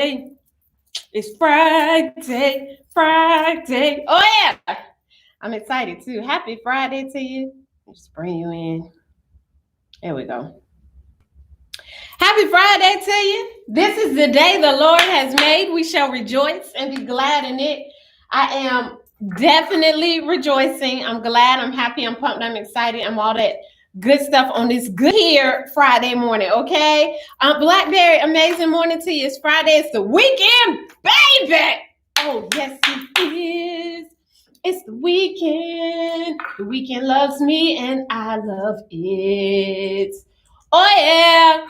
It's Friday, Friday. Oh yeah, I'm excited too. Happy Friday to you. Just bring you in. There we go. Happy Friday to you. This is the day the Lord has made. We shall rejoice and be glad in it. I am definitely rejoicing. I'm glad. I'm happy. I'm pumped. I'm excited. I'm all that good stuff on this good here Friday morning. Okay. Blackberry, amazing morning to you. It's Friday. It's the weekend, baby. Oh, yes, it is. It's the weekend. The weekend loves me and I love it. Oh, yeah.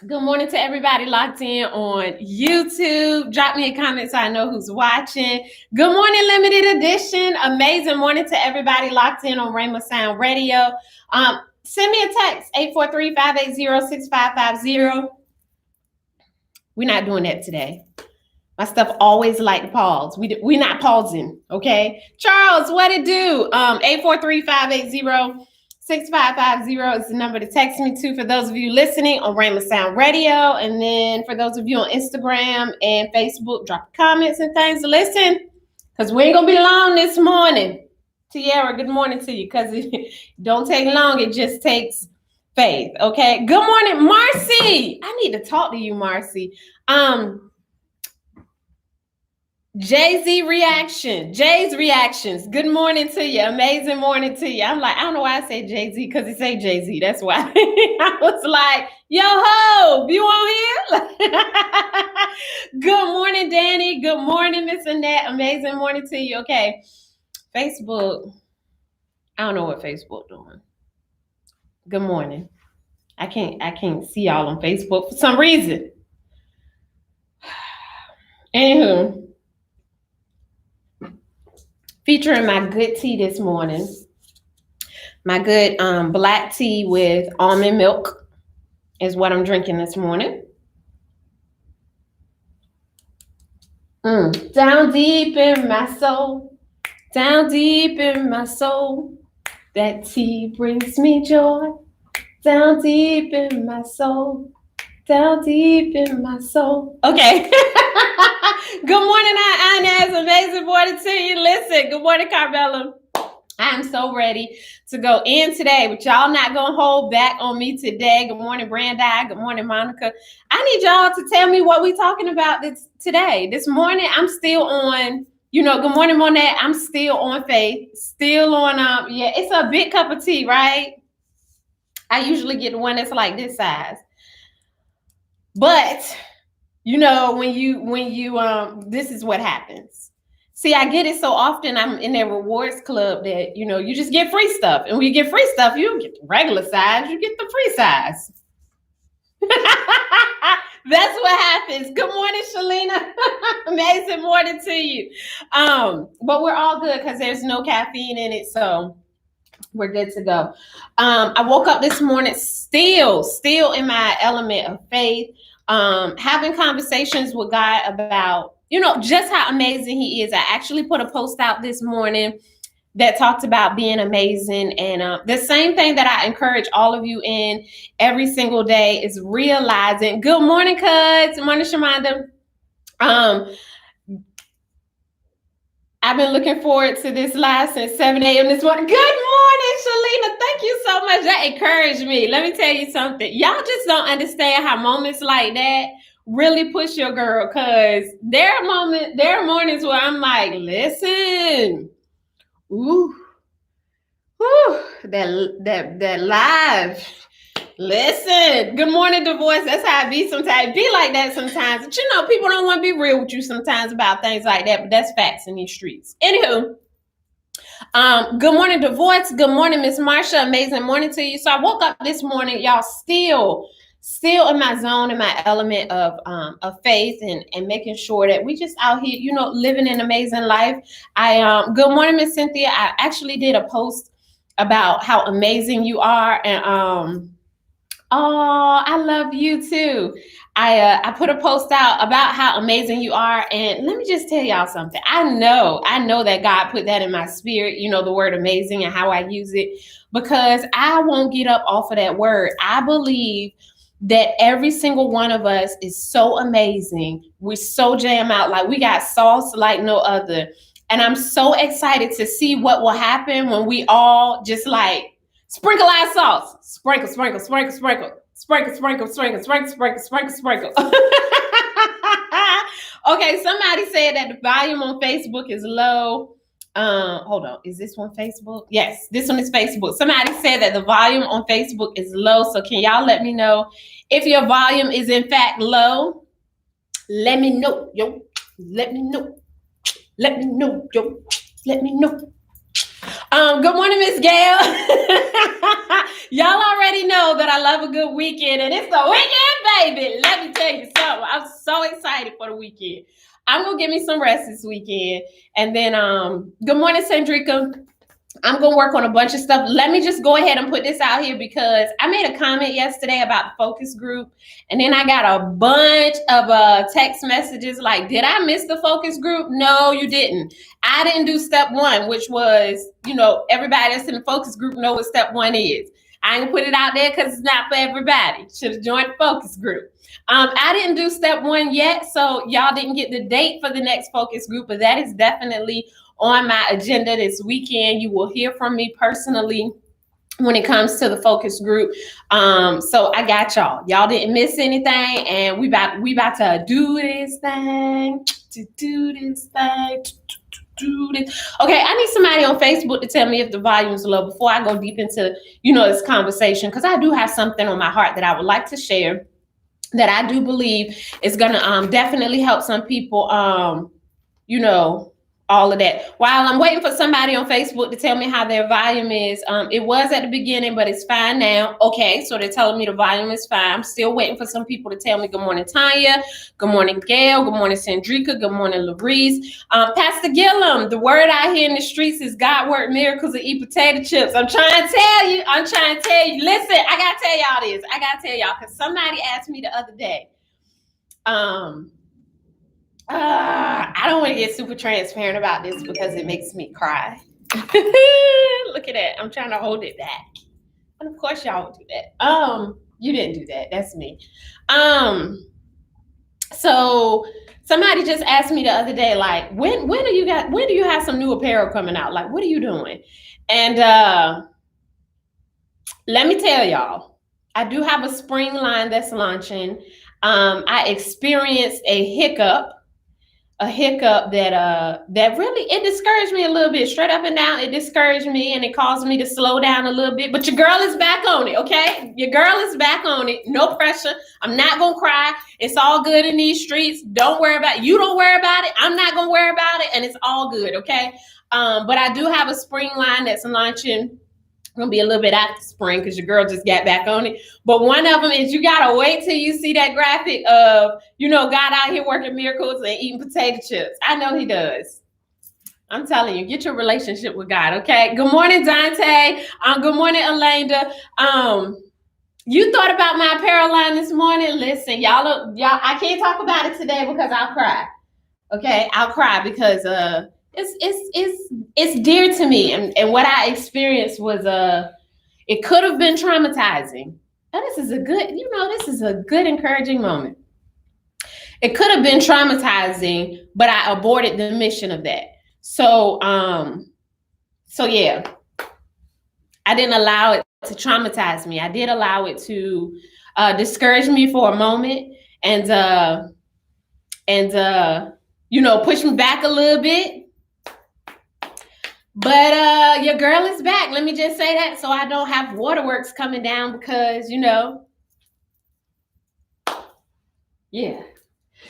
Good morning to everybody locked in on YouTube. Drop me a comment so I know who's watching. Good morning, limited edition. Amazing morning to everybody locked in on Rhema Sound Radio. Send me a text, 843-580-6550. We're not doing that today. My stuff always like to pause. We're not pausing, okay? Charles, what it do? 843-580-6550 is the number to text me to for those of you listening on Rhema Sound Radio. And then for those of you on Instagram and Facebook, drop comments and things to listen. Because we ain't going to be long this morning. Tiara, good morning to you. Because it don't take long. It just takes faith, okay? Good morning, Marcy. I need to talk to you, Marcy. Jay-Z reaction, Jay's reactions. Good morning to you. Amazing morning to you. I'm like, I don't know why I say Jay-Z because it say Jay-Z. That's why. I was like, yo ho, you on here? Good morning, Danny. Good morning, Miss Annette. Amazing morning to you. Okay. Facebook. I don't know what Facebook doing. Good morning. I can't see y'all on Facebook for some reason. Anywho. Featuring my good tea this morning. My good black tea with almond milk is what I'm drinking this morning. Down deep in my soul, down deep in my soul, that tea brings me joy. Down deep in my soul, down deep in my soul. Okay. Good morning, Inez. Amazing morning to you. Listen, good morning, Carmela. I'm so ready to go in today, but y'all not going to hold back on me today. Good morning, Brandi. Good morning, Monica. I need y'all to tell me what we're talking about today. This morning, I'm still on, good morning, Monet. I'm still on faith, still on, it's a big cup of tea, right? I usually get the one that's like this size. But when you this is what happens. See, I get it so often. I'm in that rewards club that, you just get free stuff. And when you get free stuff, you don't get the regular size, you get the free size. That's what happens. Good morning, Shalina. Amazing morning to you. But we're all good because there's no caffeine in it. So we're good to go. I woke up this morning still in my element of faith. Having conversations with God about, just how amazing he is. I actually put a post out this morning that talked about being amazing. And the same thing that I encourage all of you in every single day is realizing, good morning, Cuds. Good morning, Shamanda. I've been looking forward to this live since 7 a.m. this morning. Good morning, Shalina. Thank you so much. That encouraged me. Let me tell you something. Y'all just don't understand how moments like that really push your girl, because there are mornings where I'm like, listen, that live. Listen, good morning, divorce. That's how I be sometimes. It be like that sometimes. But people don't want to be real with you sometimes about things like that. But that's facts in these streets. Anywho, good morning, divorce. Good morning, Miss Marsha. Amazing morning to you. So I woke up this morning, y'all, still in my zone, in my element of faith and making sure that we just out here, living an amazing life. Good morning, Miss Cynthia. I actually did a post about how amazing you are, and I love you too. I put a post out about how amazing you are. And let me just tell y'all something. I know that God put that in my spirit, the word amazing and how I use it, because I won't get up off of that word. I believe that every single one of us is so amazing. We're so jam out. Like, we got sauce like no other. And I'm so excited to see what will happen when we all just like sprinkle our sauce. Sprinkle, sprinkle, sprinkle, sprinkle. Sprinkle, sprinkle, sprinkle, sprinkle, sprinkle, sprinkle, sprinkle. Okay, somebody said that the volume on Facebook is low. Hold on, is this one Facebook? Yes, this one is Facebook. Somebody said that the volume on Facebook is low. So can y'all let me know if your volume is in fact low? Let me know, yo. Let me know. Let me know, yo. Let me know. Good morning, Miss Gail. Y'all already know that I love a good weekend, and it's the weekend, baby. Let me tell you something. I'm so excited for the weekend. I'm gonna give me some rest this weekend, and then good morning, Sandrika. I'm gonna work on a bunch of stuff. Let me just go ahead and put this out here because I made a comment yesterday about the focus group, and then I got a bunch of text messages like, did I miss the focus group? No, you didn't. I didn't do step one, which was, everybody that's in the focus group know what step one is. I ain't put it out there because it's not for everybody. Should have joined the focus group. I didn't do step one yet, so y'all didn't get the date for the next focus group, but that is definitely on my agenda this weekend. You will hear from me personally when it comes to the focus group. So I got y'all. Y'all didn't miss anything, and we about to do this thing. Okay, I need somebody on Facebook to tell me if the volume is low before I go deep into this conversation, because I do have something on my heart that I would like to share that I do believe is gonna definitely help some people. All of that. While I'm waiting for somebody on Facebook to tell me how their volume is, it was at the beginning, but it's fine now. Okay, so they're telling me the volume is fine. I'm still waiting for some people to tell me good morning, Tanya. Good morning, Gail. Good morning, Sandrika. Good morning, Labrice. Pastor Gillum, the word out here in the streets is God work miracles and eat potato chips. I'm trying to tell you. Listen, I got to tell y'all this. I got to tell y'all, because somebody asked me the other day, I don't want to get super transparent about this because it makes me cry. Look at that. I'm trying to hold it back. And of course y'all would do that. You didn't do that. That's me. So somebody just asked me the other day, like, when do you have some new apparel coming out? Like, what are you doing? And let me tell y'all, I do have a spring line that's launching. I experienced a hiccup that really, it discouraged me a little bit. Straight up and down, it discouraged me, and it caused me to slow down a little bit. But your girl is back on it, okay? Your girl is back on it. No pressure. I'm not gonna cry. It's all good in these streets. Don't worry about it. You don't worry about it. I'm not gonna worry about it, and it's all good, okay? But I do have a spring line that's launching. Gonna be a little bit after spring because your girl just got back on it. But one of them is, you gotta wait till you see that graphic of, God out here working miracles and eating potato chips. I know he does. I'm telling you, get your relationship with God, okay? Good morning, Dante. Good morning, Elenda. You thought about my apparel line this morning? Listen, y'all, I can't talk about it today because I'll cry. Okay, I'll cry because it's dear to me, and what I experienced was it could have been traumatizing. And this is a good encouraging moment. It could have been traumatizing, but I aborted the mission of that. So yeah, I didn't allow it to traumatize me. I did allow it to discourage me for a moment and push me back a little bit. But your girl is back. Let me just say that, so I don't have waterworks coming down because, yeah.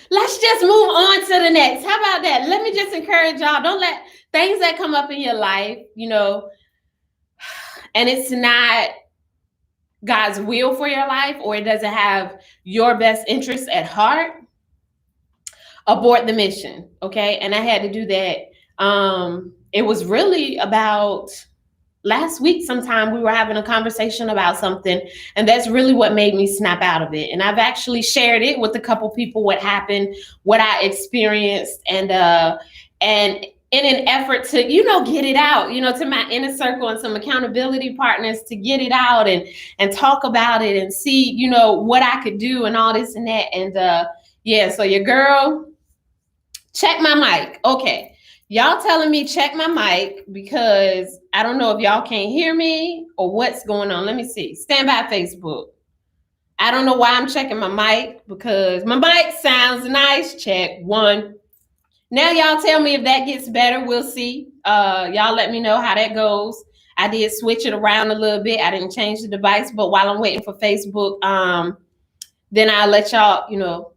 Let's just move on to the next. How about that? Let me just encourage y'all. Don't let things that come up in your life, and it's not God's will for your life, or it doesn't have your best interests at heart, abort the mission, okay? And I had to do that. It was really about last week sometime. We were having a conversation about something, and that's really what made me snap out of it. And I've actually shared it with a couple people, what happened, what I experienced, and in an effort to, get it out, to my inner circle and some accountability partners to get it out and talk about it and see, what I could do and all this and that. And yeah, so your girl, check my mic. Okay. Y'all telling me check my mic because I don't know if y'all can't hear me or what's going on. Let me see. Stand by Facebook. I don't know why I'm checking my mic because my mic sounds nice. Check 1. Now y'all tell me if that gets better. We'll see. Y'all let me know how that goes. I did switch it around a little bit. I didn't change the device, but while I'm waiting for Facebook, then I'll let y'all,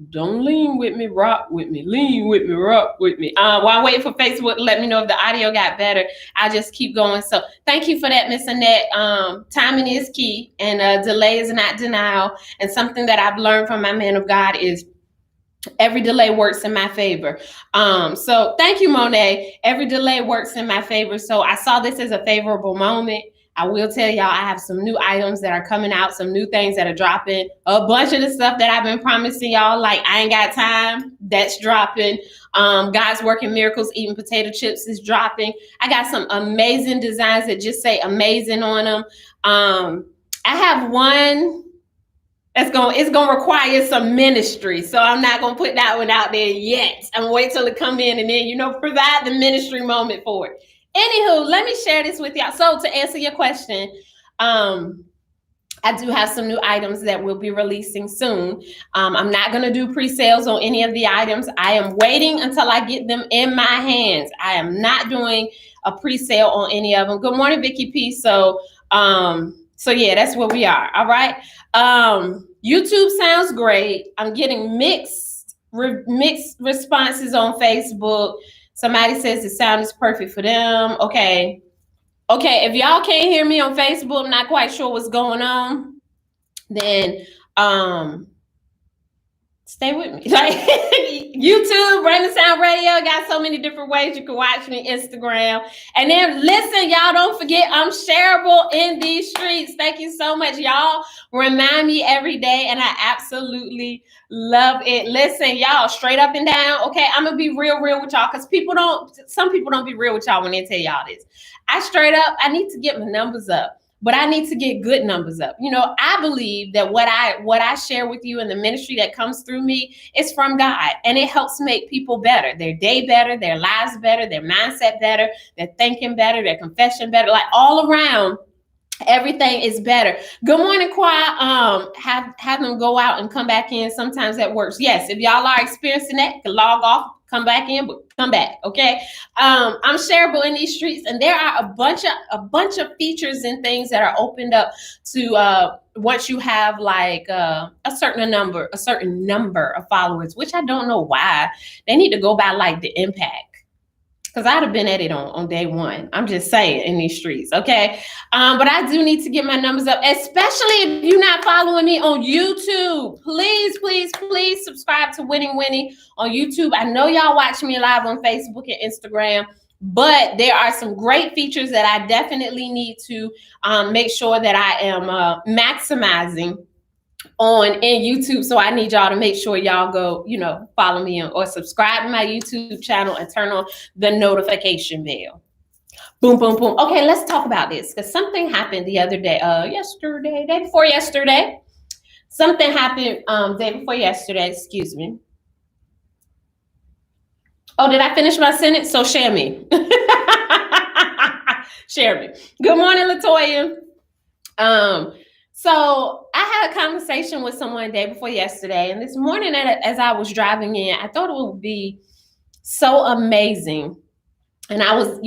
don't lean with me, rock with me, lean with me, rock with me. While I'm waiting for Facebook to let me know if the audio got better, I'll just keep going. So thank you for that, Miss Annette. Timing is key, and delay is not denial. And something that I've learned from my man of God is every delay works in my favor. So thank you, Monet. Every delay works in my favor. So I saw this as a favorable moment. I will tell y'all I have some new items that are coming out, some new things that are dropping. A bunch of the stuff that I've been promising y'all, like I ain't got time, that's dropping. God's Working Miracles, Eating Potato Chips is dropping. I got some amazing designs that just say amazing on them. I have one it's gonna require some ministry, so I'm not gonna put that one out there yet. I'm gonna wait till it come in and then provide the ministry moment for it. Anywho, let me share this with y'all. So to answer your question, I do have some new items that we'll be releasing soon. I'm not gonna do pre-sales on any of the items. I am waiting until I get them in my hands. I am not doing a pre-sale on any of them. Good morning, Vicky P. So yeah, that's where we are. All right. YouTube sounds great. I'm getting mixed responses on Facebook. Somebody says the sound is perfect for them. Okay. If y'all can't hear me on Facebook, I'm not quite sure what's going on, then stay with me. Like YouTube, Raymond Sound Radio, got so many different ways you can watch me. Instagram. And then listen, y'all, don't forget I'm shareable in these streets. Thank you so much. Y'all remind me every day, and I absolutely love it. Listen, y'all, straight up and down. Okay, I'm gonna be real with y'all because some people don't be real with y'all when they tell y'all this. I need to get my numbers up. But I need to get good numbers up. I believe that what I share with you in the ministry that comes through me is from God, and it helps make people better, their day better, their lives better, their mindset better, their thinking better, their confession better, like all around. Everything is better. Good morning, choir. Have them go out and come back in. Sometimes that works. Yes, if y'all are experiencing that, you can log off, come back in, but come back. Okay. I'm shareable in these streets, and there are a bunch of features and things that are opened up to once you have like a certain number of followers, which I don't know why they need to go by like the impact. Because I'd have been at it on day one. I'm just saying, in these streets, okay? But I do need to get my numbers up, especially if you're not following me on YouTube. Please subscribe to Winning on YouTube. I know y'all watch me live on Facebook and Instagram, but there are some great features that I definitely need to make sure that I am maximizing in YouTube. So I need y'all to make sure y'all go, follow me or subscribe to my YouTube channel and turn on the notification bell. Boom, boom, boom. Okay, let's talk about this because something happened the other day, day before yesterday. Something happened day before yesterday, excuse me. Oh, did I finish my sentence? So share me. Share me. Good morning, Latoya. So I had a conversation with someone day before yesterday, and this morning as I was driving in, I thought it would be so amazing. And I was,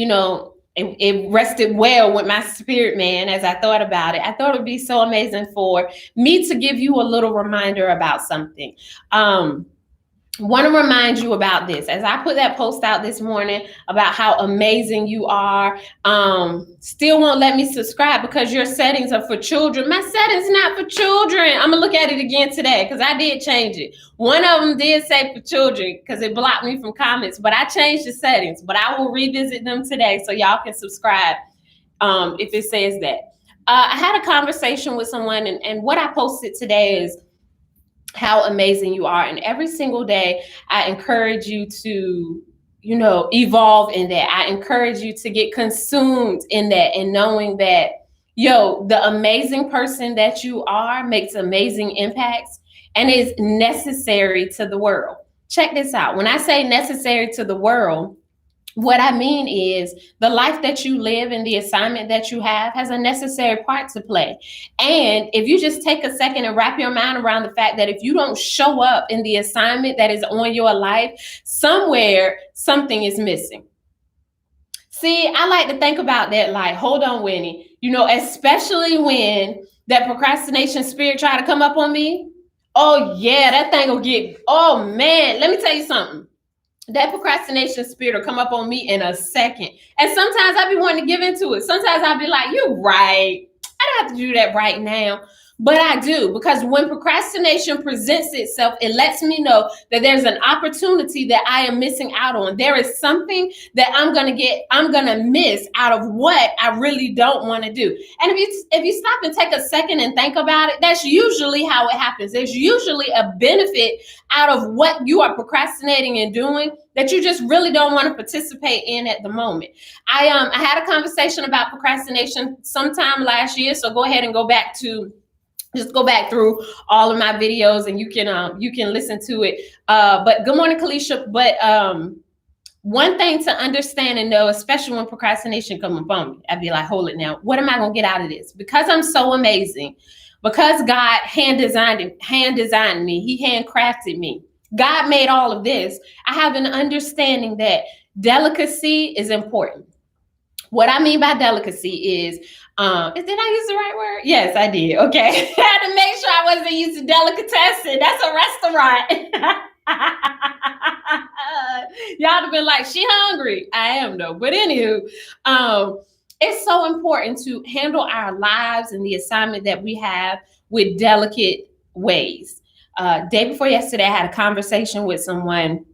it rested well with my spirit, man, as I thought about it. I thought it would be so amazing for me to give you a little reminder about something. Want to remind you about this. As I put that post out this morning about how amazing you are, still won't let me subscribe because your settings are for children. My settings not for children. I'm gonna look at it again today because I did change it. One of them did say for children because it blocked me from comments, but I changed the settings. But I will revisit them today so y'all can subscribe if it says that. I had a conversation with someone, and what I posted today is how amazing you are. And every single day, I encourage you to evolve in that. I encourage you to get consumed in that and knowing that, the amazing person that you are makes amazing impacts and is necessary to the world. Check this out. When I say necessary to the world, what I mean is the life that you live and the assignment that you have has a necessary part to play. And if you just take a second and wrap your mind around the fact that if you don't show up in the assignment that is on your life, somewhere something is missing. See, I like to think about that like, hold on, Winnie, especially when that procrastination spirit try to come up on me. Oh yeah, that thing will oh man, let me tell you something. That procrastination spirit will come up on me in a second. And sometimes I'll be wanting to give into it. Sometimes I'll be like, you're right. I don't have to do that right now. But I do, because when procrastination presents itself, it lets me know that there's an opportunity that I am missing out on. There is something that I'm going to miss out of what I really don't want to do. And if you stop and take a second and think about it, that's usually how it happens. There's usually a benefit out of what you are procrastinating and doing that you just really don't want to participate in at the moment. I had a conversation about procrastination sometime last year, so go ahead and go back through all of my videos and you can listen to it. But good morning, Kalisha. But one thing to understand and know, especially when procrastination comes upon me, I'd be like, hold it now. What am I going to get out of this? Because I'm so amazing, because God hand designed me, he handcrafted me. God made all of this. I have an understanding that delicacy is important. What I mean by delicacy is, did I use the right word? Yes, I did. Okay. I had to make sure I wasn't using delicatessen. That's a restaurant. Y'all have been like, she hungry. I am though. But anywho, it's so important to handle our lives and the assignment that we have with delicate ways. Day before yesterday, I had a conversation with someone.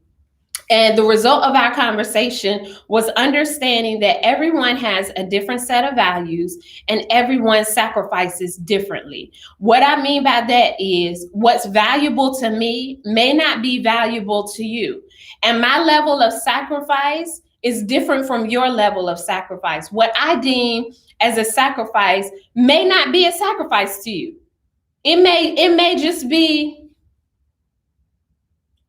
And the result of our conversation was understanding that everyone has a different set of values and everyone sacrifices differently. What I mean by that is what's valuable to me may not be valuable to you. And my level of sacrifice is different from your level of sacrifice. What I deem as a sacrifice may not be a sacrifice to you. It may just be,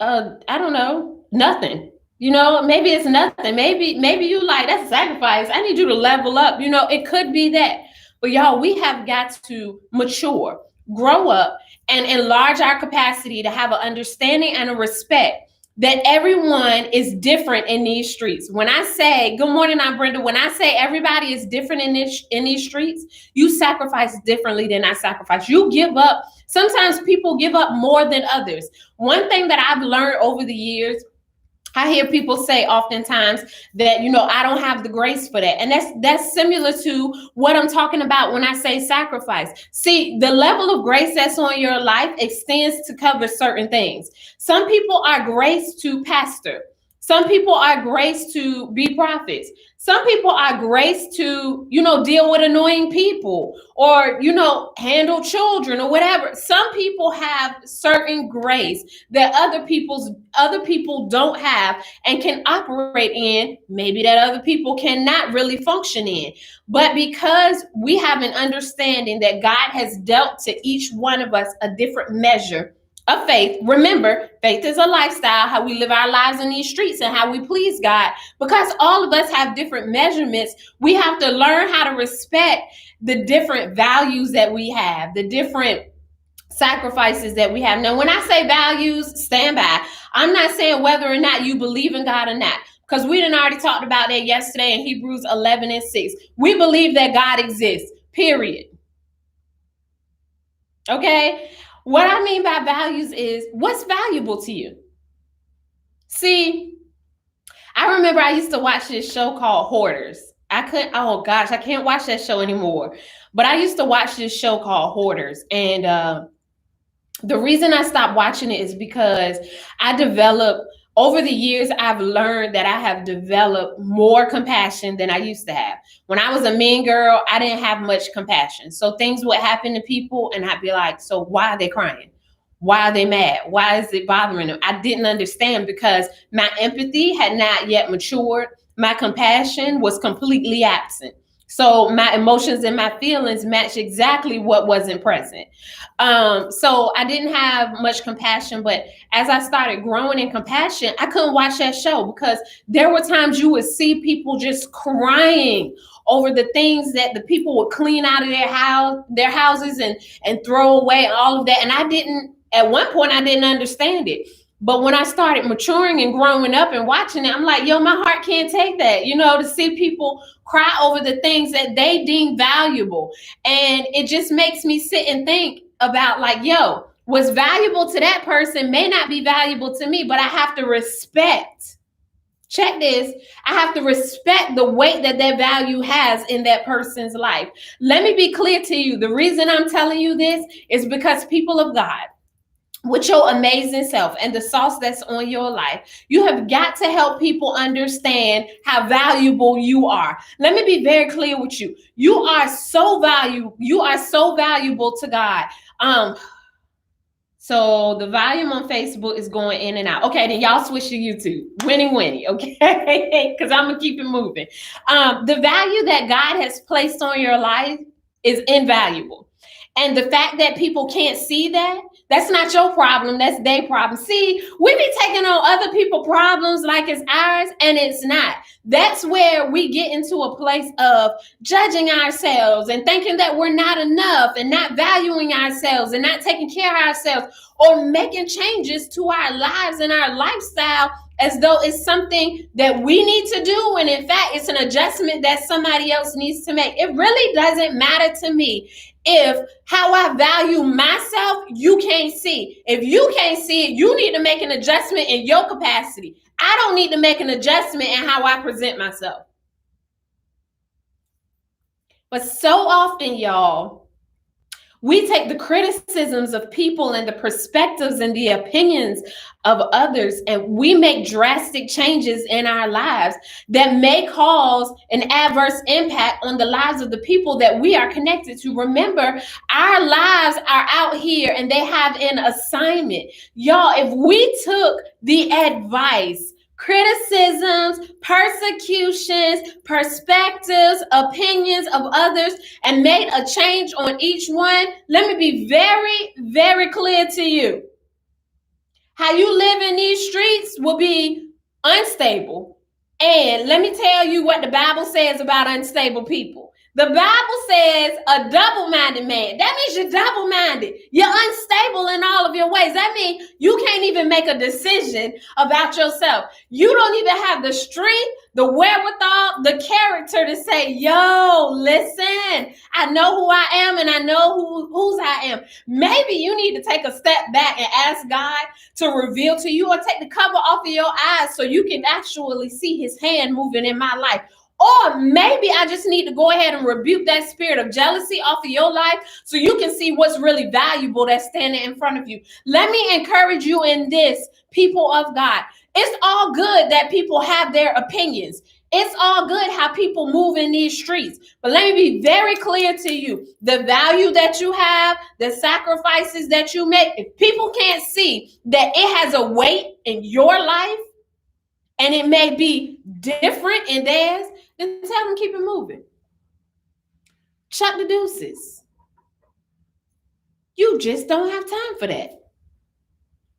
I don't know, nothing. Maybe it's nothing. Maybe you like, that's a sacrifice. I need you to level up. It could be that. But y'all, we have got to mature, grow up, and enlarge our capacity to have an understanding and a respect that everyone is different in these streets. When I say, good morning, I'm Brenda. When I say everybody is different in these streets, you sacrifice differently than I sacrifice. You give up. Sometimes people give up more than others. One thing that I've learned over the years, I hear people say oftentimes that, I don't have the grace for that. And that's similar to what I'm talking about when I say sacrifice. See, the level of grace that's on your life extends to cover certain things. Some people are graced to pastor. Some people are graced to be prophets. Some people are graced to, deal with annoying people or, handle children or whatever. Some people have certain grace that other people don't have and can operate in, maybe that other people cannot really function in. But because we have an understanding that God has dealt to each one of us a different measure of faith. Remember, faith is a lifestyle, how we live our lives in these streets and how we please God. Because all of us have different measurements, we have to learn how to respect the different values that we have, the different sacrifices that we have. Now, when I say values, stand by. I'm not saying whether or not you believe in God or not, because we done already talked about that yesterday in Hebrews 11:6. We believe that God exists, period. Okay? What I mean by values is what's valuable to you. See, I remember I used to watch this show called Hoarders. I can't watch that show anymore. But I used to watch this show called Hoarders. And the reason I stopped watching it is because over the years, I've learned that I have developed more compassion than I used to have. When I was a mean girl, I didn't have much compassion. So things would happen to people and I'd be like, so why are they crying? Why are they mad? Why is it bothering them? I didn't understand because my empathy had not yet matured. My compassion was completely absent. So my emotions and my feelings matched exactly what wasn't present. So I didn't have much compassion, but as I started growing in compassion, I couldn't watch that show because there were times you would see people just crying over the things that the people would clean out of their houses and throw away and all of that. And I didn't, at one point, I didn't understand it. But when I started maturing and growing up and watching it, I'm like, yo, my heart can't take that, to see people cry over the things that they deem valuable. And it just makes me sit and think about like, yo, what's valuable to that person may not be valuable to me, but I have to respect. Check this. I have to respect the weight that that value has in that person's life. Let me be clear to you. The reason I'm telling you this is because, people of God, with your amazing self and the sauce that's on your life, you have got to help people understand how valuable you are. Let me be very clear with you. You are so valuable. You are so valuable to God. So the volume on Facebook is going in and out. Okay, then y'all switch to YouTube. Winnie, okay? Because I'm going to keep it moving. The value that God has placed on your life is invaluable. And the fact that people can't see that, that's not your problem. That's their problem. See, we be taking on other people's problems like it's ours, and it's not. That's where we get into a place of judging ourselves and thinking that we're not enough and not valuing ourselves and not taking care of ourselves or making changes to our lives and our lifestyle as though it's something that we need to do. And in fact, it's an adjustment that somebody else needs to make. It really doesn't matter to me if how I value myself, you can't see. If you can't see it, you need to make an adjustment in your capacity. I don't need to make an adjustment in how I present myself. But so often, y'all, we take the criticisms of people and the perspectives and the opinions of others, and we make drastic changes in our lives that may cause an adverse impact on the lives of the people that we are connected to. Remember, our lives are out here and they have an assignment. Y'all, if we took the advice, criticisms, persecutions, perspectives, opinions of others, and made a change on each one, let me be very, very clear to you. How you live in these streets will be unstable. And let me tell you what the Bible says about unstable people. The Bible says a double-minded man. That means you're double-minded. You're unstable in all of your ways. That means you can't even make a decision about yourself. You don't even have the strength, the wherewithal, the character to say, yo, listen, I know who I am and I know whose I am. Maybe you need to take a step back and ask God to reveal to you, or take the cover off of your eyes so you can actually see his hand moving in my life. Or maybe I just need to go ahead and rebuke that spirit of jealousy off of your life so you can see what's really valuable that's standing in front of you. Let me encourage you in this, people of God. It's all good that people have their opinions. It's all good how people move in these streets. But let me be very clear to you. The value that you have, the sacrifices that you make, if people can't see that it has a weight in your life and it may be different in theirs, then tell them keep it moving. Chuck the deuces. You just don't have time for that.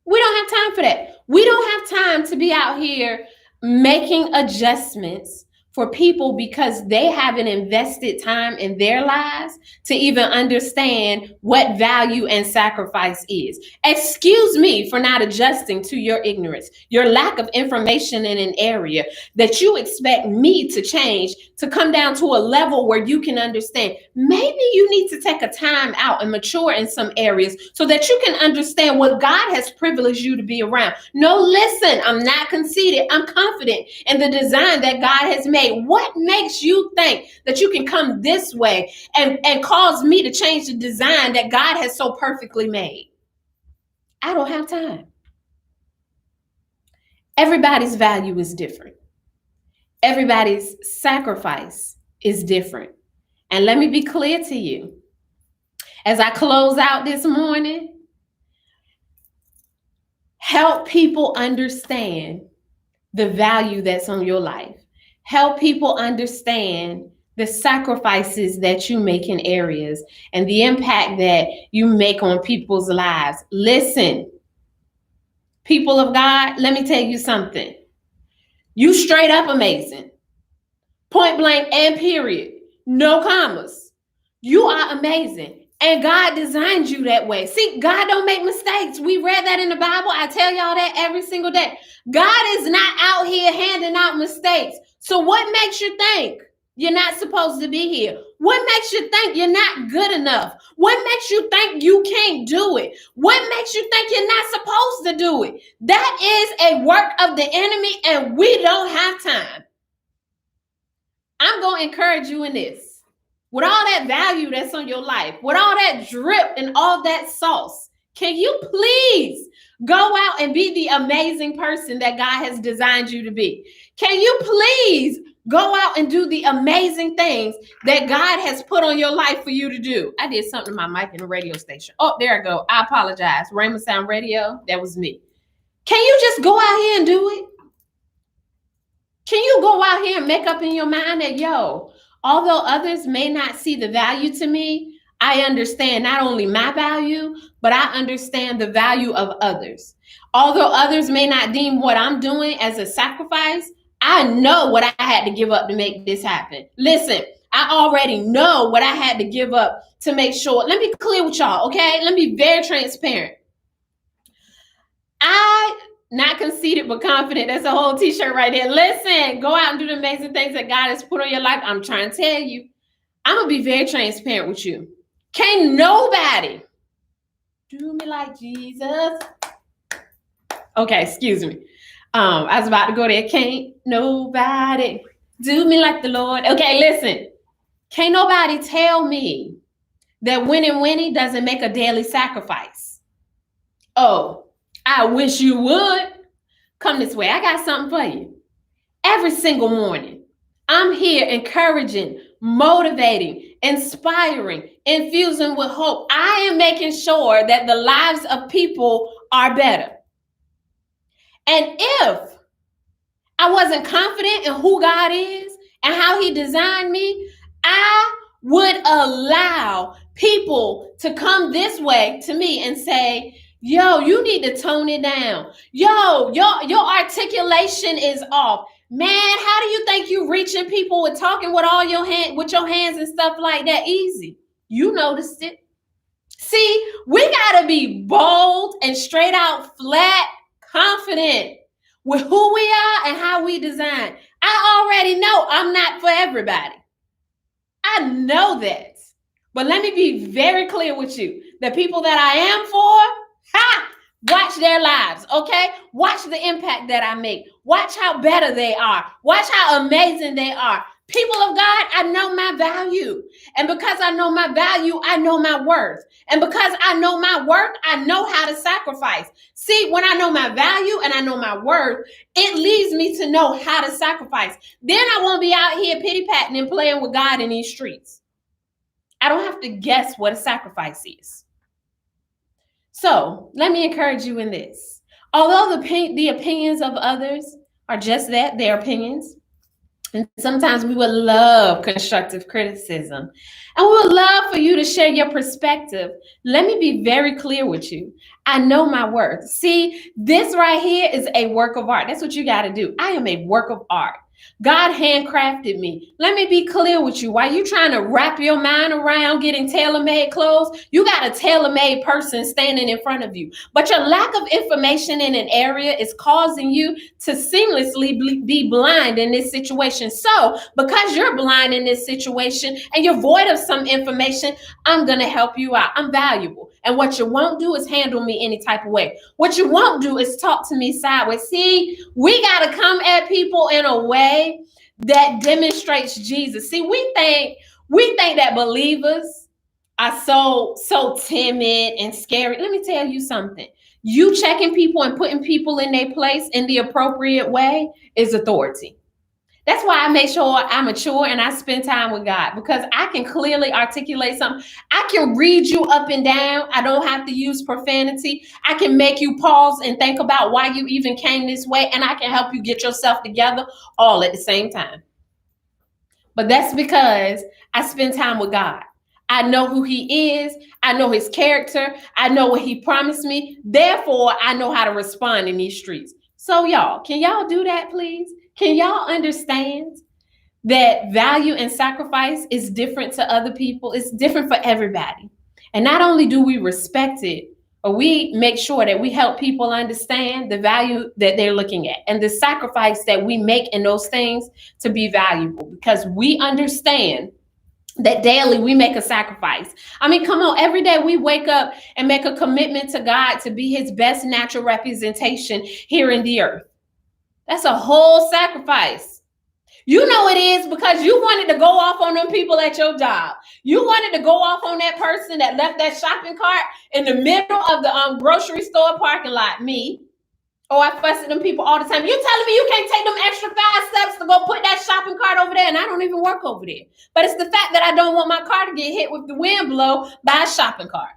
We don't have time for that. We don't have time to be out here making adjustments for people because they haven't invested time in their lives to even understand what value and sacrifice is. Excuse me for not adjusting to your ignorance, your lack of information in an area that you expect me to change to come down to a level where you can understand. Maybe you need to take a time out and mature in some areas so that you can understand what God has privileged you to be around. No, listen, I'm not conceited. I'm confident in the design that God has made. What makes you think that you can come this way and cause me to change the design that God has so perfectly made? I don't have time. Everybody's value is different. Everybody's sacrifice is different. And let me be clear to you, as I close out this morning, Help people understand the value that's on your life. Help people understand the sacrifices that you make in areas and the impact that you make on people's lives. Listen, people of God, let me tell you something. You straight up amazing. Point blank and period. No commas. You are amazing. And God designed you that way. See, God don't make mistakes. We read that in the Bible. I tell y'all that every single day. God is not out here handing out mistakes. So what makes you think you're not supposed to be here? What makes you think you're not good enough? What makes you think you can't do it? What makes you think you're not supposed to do it? That is a work of the enemy, and we don't have time. I'm going to encourage you in this. With all that value that's on your life, with all that drip and all that sauce, can you please go out and be the amazing person that God has designed you to be? Can you please go out and do the amazing things that God has put on your life for you to do? I did something to my mic in the radio station. Oh, there I go. I apologize. Raymond Sound Radio, that was me. Can you just go out here and do it? Can you go out here and make up in your mind that, yo, although others may not see the value to me, I understand not only my value, but I understand the value of others. Although others may not deem what I'm doing as a sacrifice, I know what I had to give up to make this happen. Listen, I already know what I had to give up to make sure. Let me be clear with y'all, okay? Let me be very transparent. Not conceited, but confident. That's a whole t-shirt right there. Listen, go out and do the amazing things that God has put on your life. I'm trying to tell you. I'm going to be very transparent with you. Can't nobody do me like Jesus. Okay, excuse me. I was about to go there. Can't nobody do me like the Lord. Okay, listen. Can't nobody tell me that Winnie doesn't make a daily sacrifice. Oh, I wish you would. Come this way. I got something for you. Every single morning, I'm here encouraging, motivating, inspiring, infusing with hope. I am making sure that the lives of people are better. And if I wasn't confident in who God is and how he designed me, I would allow people to come this way to me and say, yo, you need to tone it down. Yo, your articulation is off. Man, how do you think you reaching people with talking with all your hands and stuff like that? Easy. You noticed it. See, we got to be bold and straight out flat, confident with who we are and how we design. I already know I'm not for everybody. I know that. But let me be very clear with you. The people that I am for, watch their lives, okay? Watch the impact that I make. Watch how better they are. Watch how amazing they are. People of God, I know my value. And because I know my value, I know my worth. And because I know my worth, I know how to sacrifice. See, when I know my value and I know my worth, it leads me to know how to sacrifice. Then I won't be out here pity-patting and playing with God in these streets. I don't have to guess what a sacrifice is. So let me encourage you in this. Although the opinions of others are just that, their opinions, and sometimes we would love constructive criticism, and we would love for you to share your perspective. Let me be very clear with you. I know my worth. See, this right here is a work of art. That's what you got to do. I am a work of art. God handcrafted me. Let me be clear with you. While you're trying to wrap your mind around getting tailor-made clothes, you got a tailor-made person standing in front of you. But your lack of information in an area is causing you to seamlessly be blind in this situation. So because you're blind in this situation and you're void of some information, I'm going to help you out. I'm valuable. And what you won't do is handle me any type of way. What you won't do is talk to me sideways. See, we got to come at people in a way that demonstrates Jesus. See, we think that believers are so timid and scary. Let me tell you something. You checking people and putting people in their place in the appropriate way is authority. That's why I make sure I mature and I spend time with God, because I can clearly articulate something. I can read you up and down. I don't have to use profanity. I can make you pause and think about why you even came this way, and I can help you get yourself together all at the same time. But that's because I spend time with God. I know who he is. I know his character. I know what he promised me. Therefore, I know how to respond in these streets. So y'all, can y'all do that, please? Can y'all understand that value and sacrifice is different to other people? It's different for everybody. And not only do we respect it, but we make sure that we help people understand the value that they're looking at and the sacrifice that we make in those things to be valuable, because we understand that daily we make a sacrifice. I mean, come on, every day we wake up and make a commitment to God to be his best natural representation here in the earth. That's a whole sacrifice. You know it is, because you wanted to go off on them people at your job. You wanted to go off on that person that left that shopping cart in the middle of the grocery store parking lot, me. Oh, I fuss at them people all the time. You telling me you can't take them extra 5 steps to go put that shopping cart over there, and I don't even work over there. But it's the fact that I don't want my car to get hit with the wind blow by a shopping cart.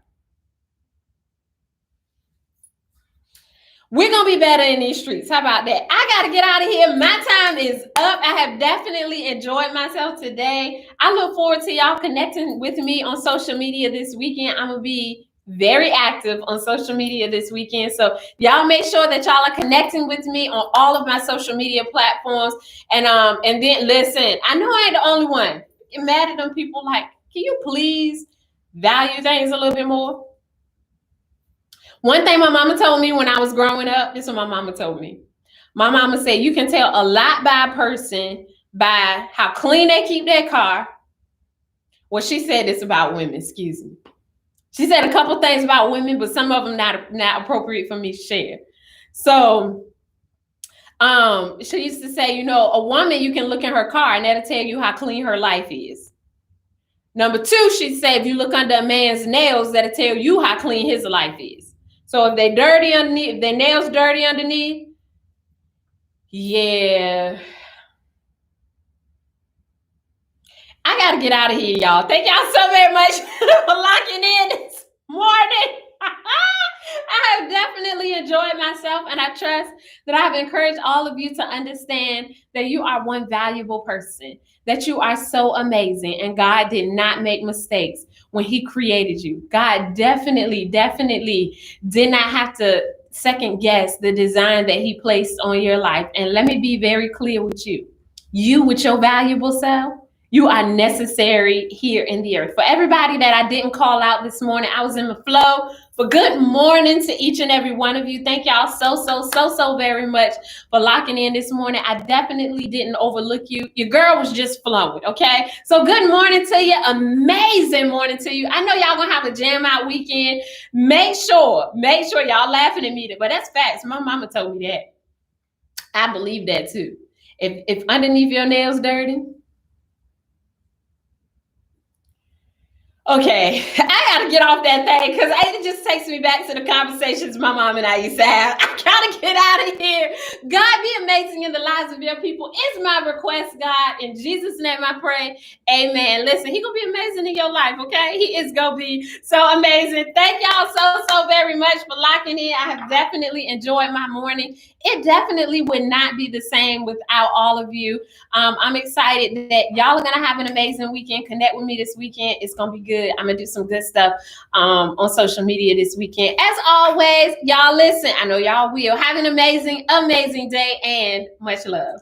We're going to be better in these streets. How about that? I got to get out of here. My time is up. I have definitely enjoyed myself today. I look forward to y'all connecting with me on social media this weekend. I'm going to be very active on social media this weekend. So y'all make sure that y'all are connecting with me on all of my social media platforms. And then listen, I know I ain't the only one. Get mad at them people like, can you please value things a little bit more? One thing my mama told me when I was growing up, this is what my mama told me. My mama said, you can tell a lot by a person by how clean they keep their car. Well, she said this about women, excuse me. She said a couple things about women, but some of them not appropriate for me to share. So she used to say, you know, a woman, you can look in her car and that'll tell you how clean her life is. Number two, she said, if you look under a man's nails, that'll tell you how clean his life is. So if they're dirty underneath, if their nails dirty underneath, yeah. I got to get out of here, y'all. Thank y'all so very much for locking in this morning. I have definitely enjoyed myself, and I trust that I've encouraged all of you to understand that you are one valuable person, that you are so amazing, and God did not make mistakes when he created you. God definitely did not have to second guess the design that he placed on your life. And let me be very clear with you. You with your valuable self, you are necessary here in the earth. For everybody that I didn't call out this morning, I was in the flow. But good morning to each and every one of you. Thank y'all so very much for locking in this morning. I definitely didn't overlook you. Your girl was just flowing, okay? So good morning to you. Amazing morning to you. I know y'all gonna have a jam out weekend. Make sure y'all laughing at me, but that's facts. My mama told me that. I believe that too. If underneath your nails dirty, okay, I gotta get off that thing because it just takes me back to the conversations my mom and I used to have. I gotta get out of here. God, be amazing in the lives of your people is my request, God. In Jesus' name I pray, amen. Listen, he gonna be amazing in your life, okay? He is gonna be so amazing. Thank y'all so very much for locking in. I have definitely enjoyed my morning. It definitely would not be the same without all of you. I'm excited that y'all are gonna have an amazing weekend. Connect with me this weekend. It's gonna be good. I'm gonna do some good stuff on social media this weekend. As always, y'all listen. I know y'all will. Have an amazing day and much love.